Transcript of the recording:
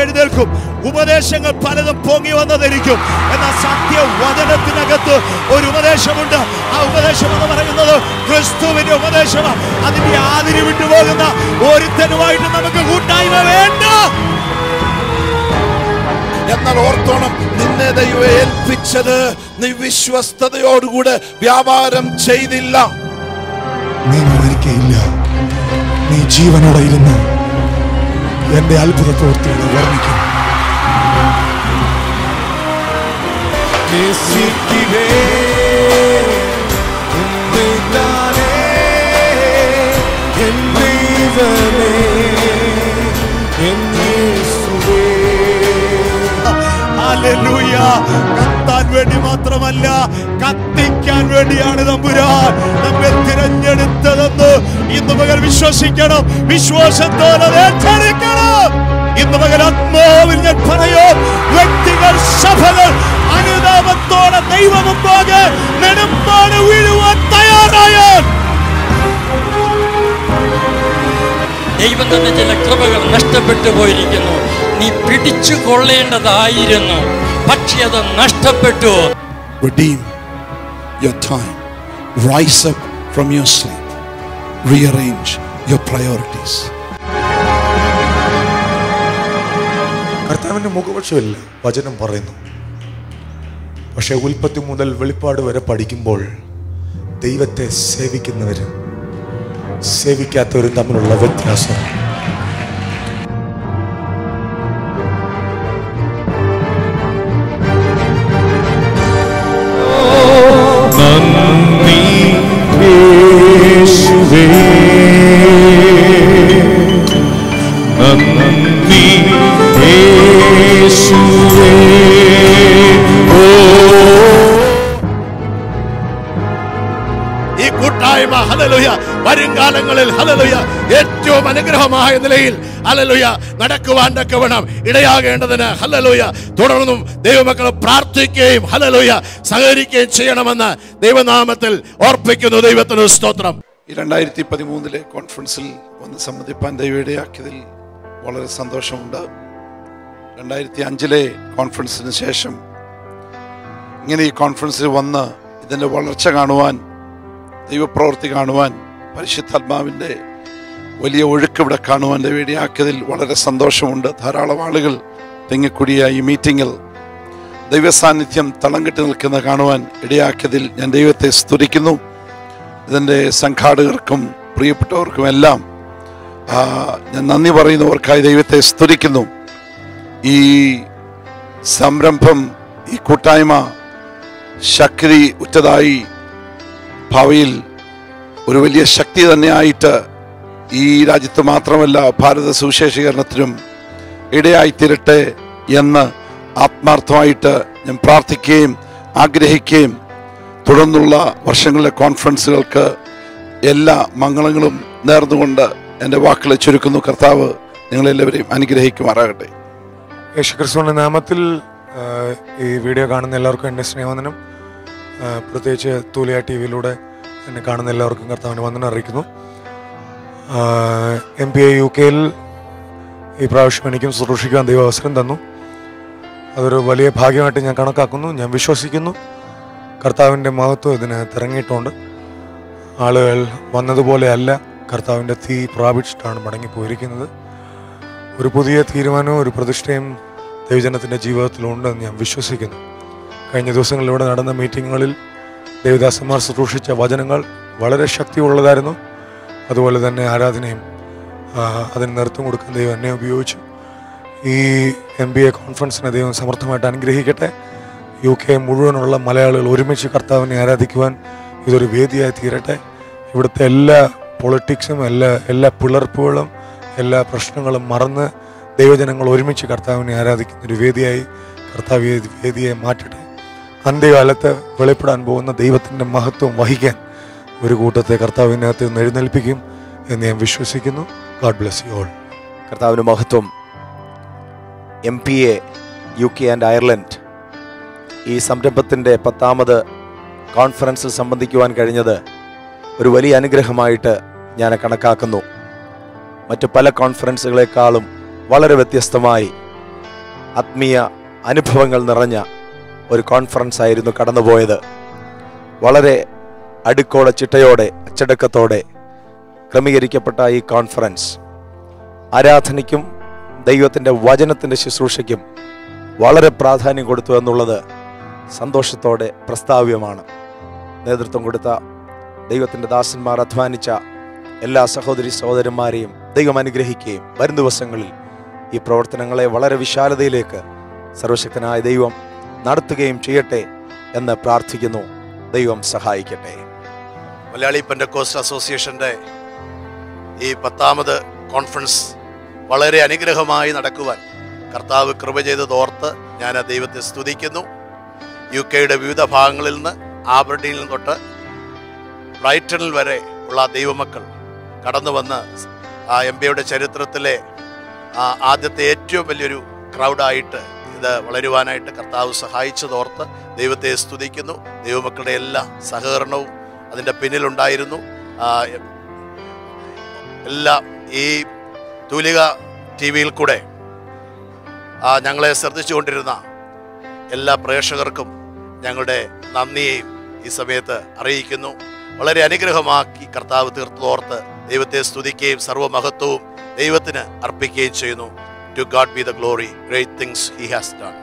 എഴുന്നേൽക്കും. ഉപദേശങ്ങൾ പലതും പൊങ്ങി വന്നതായിരിക്കും. എന്നാൽ സത്യവചനത്തിനകത്ത് ഒരു ഉപദേശമുണ്ട്. ആ ഉപദേശം എന്ന് പറയുന്നത് ക്രിസ്തുവിന്റെ ഉപദേശമാണ്. അതിന്റെ ആതിരി വിട്ടുപോകുന്ന ഒരുത്തനുമായിട്ട് നമുക്ക് കൂട്ടായ്മ വേണ്ട. എന്നാൽ ഓർത്തോണം, നിന്നെ ദൈവം ഏൽപ്പിച്ചത് നീ വിശ്വസ്തയോടുകൂടെ വ്യാപാരം ചെയ്തില്ല. നീ മരിക്കയില്ല, നീ ജീവനോടെ ഇരുന്ന് എന്റെ അത്ഭുത പ്രവൃത്തികളെ വർണ്ണിക്കും. ഹല്ലേലൂയ. കത്താൻ വേണ്ടി മാത്രമല്ല, കത്തിക്കാൻ വേണ്ടിയാണ് തമ്പുരാൻ നമ്മെ തിരഞ്ഞെടുത്തതെന്ന് ഇന്ന് മകൾ വിശ്വസിക്കണം. വിശ്വാസത്തോടെ ഏറ്റെടുക്കണം. ഇന്ന് മകൾ ആത്മാവിൽ ഞാൻ പറയും, വ്യക്തികൾ, സഭകൾ അനുതാപത്തോടെ ദൈവമുമ്പാകെ നെടുമ്പാട് വീഴുവാൻ തയ്യാറായാൽ ദൈവം തന്നെ ചില കൃപകൾ നഷ്ടപ്പെട്ടു പോയിരിക്കുന്നു. നീ പിടിച്ചു കൊള്ളേണ്ടതായിരുന്നു, പക്ഷെ അത് നഷ്ടപ്പെട്ടു. Redeem your time. Rise up from your sleep. Rearrange your priorities. കർത്താവിന്റെ മുഖപക്ഷമില്ല, വചനം പറയുന്നു. പക്ഷെ ഉൽപ്പത്തി മുതൽ വെളിപ്പാട് വരെ പഠിക്കുമ്പോൾ ദൈവത്തെ സേവിക്കുന്നവരും സേവിക്കാത്തവരും തമ്മിലുള്ള വ്യത്യാസം. നന്ദി യേശുവേ, നന്ദി യേശുവേ. ഈ കൂട്ടായ്മ ഹല്ലേലൂയ വരുംകാലങ്ങളിൽ ഹല്ലേലൂയ ഏറ്റവും അനുഗ്രഹമായ നിലയിൽ ഹല്ലേലൂയ നടക്കുവാൻ തക്കവണ്ണം ഇടയാകേണ്ടതിന് ഹല്ലേലൂയ തുടർന്നും ദൈവമക്കൾ പ്രാർത്ഥിക്കുകയും ഹല്ലേലൂയ സഹകരിക്കുകയും ചെയ്യണമെന്ന് ദൈവനാമത്തിൽ ഓർപ്പിക്കുന്നു. ദൈവത്തിന് സ്തോത്രം. ഈ 2013 കോൺഫറൻസിൽ വന്ന് സംബന്ധിപ്പാൻ ദൈവം ഇടയാക്കിയതിൽ വളരെ സന്തോഷമുണ്ട്. 2005 കോൺഫറൻസിന് ശേഷം ഇങ്ങനെ ഈ കോൺഫറൻസിൽ വന്ന് ഇതിൻ്റെ വളർച്ച കാണുവാൻ, ദൈവപ്രവൃത്തി കാണുവാൻ, പരിശുദ്ധാത്മാവിൻ്റെ വലിയ ഒഴുക്ക് ഇവിടെ കാണുവാൻ ദൈവം ഇടയാക്കിയതിൽ വളരെ സന്തോഷമുണ്ട്. ധാരാളം ആളുകൾ തിങ്ങിക്കൂടിയ ഈ മീറ്റിങ്ങിൽ ദൈവസാന്നിധ്യം തളം കെട്ടി നിൽക്കുന്ന കാണുവാൻ ഇടയാക്കിയതിൽ ഞാൻ ദൈവത്തെ സ്തുതിക്കുന്നു. ഇതിൻ്റെ സംഘാടകർക്കും പ്രിയപ്പെട്ടവർക്കും എല്ലാം ഞാൻ നന്ദി പറയുന്നവർക്കായി ദൈവത്തെ സ്തുതിക്കുന്നു. ഈ സംരംഭം, ഈ കൂട്ടായ്മ ശക്തി ഉറ്റതായി ഭാവിയിൽ ഒരു വലിയ ശക്തി തന്നെയായിട്ട് ഈ രാജ്യത്ത് മാത്രമല്ല ഭാരത സുവിശേഷീകരണത്തിനും ഇടയായിത്തീരട്ടെ എന്ന് ആത്മാർത്ഥമായിട്ട് ഞാൻ പ്രാർത്ഥിക്കുകയും ആഗ്രഹിക്കുകയും തുടർന്നുള്ള വർഷങ്ങളിലെ കോൺഫറൻസുകൾക്ക് എല്ലാ മംഗളങ്ങളും നേർന്നുകൊണ്ട് എൻ്റെ വാക്കുകളെ ചുരുക്കുന്നു. കർത്താവ് നിങ്ങളെല്ലാവരെയും അനുഗ്രഹിക്കുമാറാകട്ടെ. യേശുക്രിസ്തുവിന്റെ നാമത്തിൽ ഈ വീഡിയോ കാണുന്ന എല്ലാവർക്കും എൻ്റെ സ്നേഹവന്ദനം. പ്രത്യേകിച്ച് തൂലിയ TV-യിലൂടെ എന്നെ കാണുന്ന എല്ലാവർക്കും കർത്താവിൻ്റെ വന്ദനം അറിയിക്കുന്നു. MPA UK-യിൽ ഈ പ്രാവശ്യം എനിക്കും ശുശ്രൂഷിക്കാൻ ദൈവം അവസരം തന്നു. അതൊരു വലിയ ഭാഗ്യമായിട്ട് ഞാൻ കണക്കാക്കുന്നു. ഞാൻ വിശ്വസിക്കുന്നു കർത്താവിൻ്റെ മഹത്വം ഇതിന് തിറങ്ങിയിട്ടുണ്ട്. ആളുകൾ വന്നതുപോലെ അല്ല, കർത്താവിൻ്റെ തീ പ്രാപിച്ചിട്ടാണ് മടങ്ങിപ്പോയിരിക്കുന്നത്. ഒരു പുതിയ തീരുമാനവും ഒരു പ്രതിഷ്ഠയും ദൈവജനത്തിൻ്റെ ജീവിതത്തിലുണ്ടെന്ന് ഞാൻ വിശ്വസിക്കുന്നു. കഴിഞ്ഞ ദിവസങ്ങളിലൂടെ നടന്ന മീറ്റിങ്ങുകളിൽ ദേവദാസന്മാർ ശുശ്രൂഷിച്ച വചനങ്ങൾ വളരെ ശക്തിയുള്ളതായിരുന്നു. അതുപോലെ തന്നെ ആരാധനയും അതിന് നേതൃത്വം കൊടുക്കാൻ ദൈവം എന്നെ ഉപയോഗിച്ചു. ഈ MBA കോൺഫറൻസിനെ ദൈവം സമർത്ഥമായിട്ട് അനുഗ്രഹിക്കട്ടെ. UK മുഴുവനുള്ള മലയാളികൾ ഒരുമിച്ച് കർത്താവിനെ ആരാധിക്കുവാൻ ഇതൊരു വേദിയായി തീരട്ടെ. ഇവിടുത്തെ എല്ലാ പൊളിറ്റിക്സും എല്ലാ പിളർപ്പുകളും എല്ലാ പ്രശ്നങ്ങളും മറന്ന് ദൈവജനങ്ങൾ ഒരുമിച്ച് കർത്താവിനെ ആരാധിക്കുന്നൊരു വേദിയായി കർത്താവ് വേദിയെ മാറ്റട്ടെ. അന്ത്യകാലത്ത് വെളിപ്പെടാൻ പോകുന്ന ദൈവത്തിൻ്റെ മഹത്വം വഹിക്കാൻ ഒരു കൂട്ടത്തെ കർത്താവിനകത്ത് നിന്ന് എഴുന്നേൽപ്പിക്കും എന്ന് ഞാൻ വിശ്വസിക്കുന്നു. God bless you all. കർത്താവിന് മഹത്വം. MPA UK ആൻഡ് അയർലൻഡ് ഈ സംരംഭത്തിൻ്റെ 10ാമത് കോൺഫറൻസിൽ സംബന്ധിക്കുവാൻ കഴിഞ്ഞത് ഒരു വലിയ അനുഗ്രഹമായിട്ട് ഞാൻ കണക്കാക്കുന്നു. മറ്റു പല കോൺഫറൻസുകളെക്കാളും വളരെ വ്യത്യസ്തമായി ആത്മീയ അനുഭവങ്ങൾ നിറഞ്ഞ ഒരു കോൺഫറൻസ് ആയിരുന്നു കടന്നുപോയത്. വളരെ അടുക്കോടെ ചിട്ടയോടെ അച്ചടക്കത്തോടെ ക്രമീകരിക്കപ്പെട്ട ഈ കോൺഫറൻസ് ആരാധനയ്ക്കും ദൈവത്തിൻ്റെ വചനത്തിൻ്റെ ശുശ്രൂഷയ്ക്കും വളരെ പ്രാധാന്യം കൊടുത്തു എന്നുള്ളത് സന്തോഷത്തോടെ പ്രസ്താവ്യമാണ്. നേതൃത്വം കൊടുത്ത ദൈവത്തിൻ്റെ ദാസന്മാർ, അധ്വാനിച്ച എല്ലാ സഹോദരി സഹോദരന്മാരെയും ദൈവം അനുഗ്രഹിക്കുകയും വരും ദിവസങ്ങളിൽ ഈ പ്രവർത്തനങ്ങളെ വളരെ വിശാലതയിലേക്ക് സർവശക്തനായ ദൈവം നടത്തുകയും ചെയ്യട്ടെ എന്ന് പ്രാർത്ഥിക്കുന്നു. ദൈവം സഹായിക്കട്ടെ. മലയാളി പെന്തക്കോസ്റ്റ് അസോസിയേഷൻ്റെ ഈ 10ാമത് കോൺഫറൻസ് വളരെ അനുഗ്രഹമായി നടക്കുവാൻ കർത്താവ് കൃപ ചെയ്തതോർത്ത് ഞാൻ ദൈവത്തെ സ്തുതിക്കുന്നു. UK-യുടെ വിവിധ ഭാഗങ്ങളിൽ നിന്ന്, ആബർഡീനിൽ നിന്ന് തൊട്ട് ബ്രൈറ്റണിൽ വരെ ഉള്ള ദൈവമക്കൾ കടന്നു വന്ന് MBAയുടെ ചരിത്രത്തിലെ ആദ്യത്തെ ഏറ്റവും വലിയൊരു ക്രൗഡായിട്ട് ഇത് വളരുവാനായിട്ട് കർത്താവ് സഹായിച്ചതോർത്ത് ദൈവത്തെ സ്തുതിക്കുന്നു. ദൈവമക്കളുടെ എല്ലാ സഹകരണവും അതിൻ്റെ പിന്നിലുണ്ടായിരുന്നു. എല്ലാ ഈ തൂലിക TV-യിൽ കൂടെ ഞങ്ങളെ ശ്രദ്ധിച്ചുകൊണ്ടിരുന്ന എല്ലാ പ്രേക്ഷകർക്കും ഞങ്ങളുടെ നന്ദിയെയും ഈ സമയത്ത് അറിയിക്കുന്നു. വളരെ അനുഗ്രഹമാക്കി കർത്താവ് തീർത്തോർത്ത് ദൈവത്തെ സ്തുതിക്കുകയും സർവ്വമഹത്വവും ദൈവത്തിന് അർപ്പിക്കുകയും ചെയ്യുന്നു. To God be the glory. Great things he has done.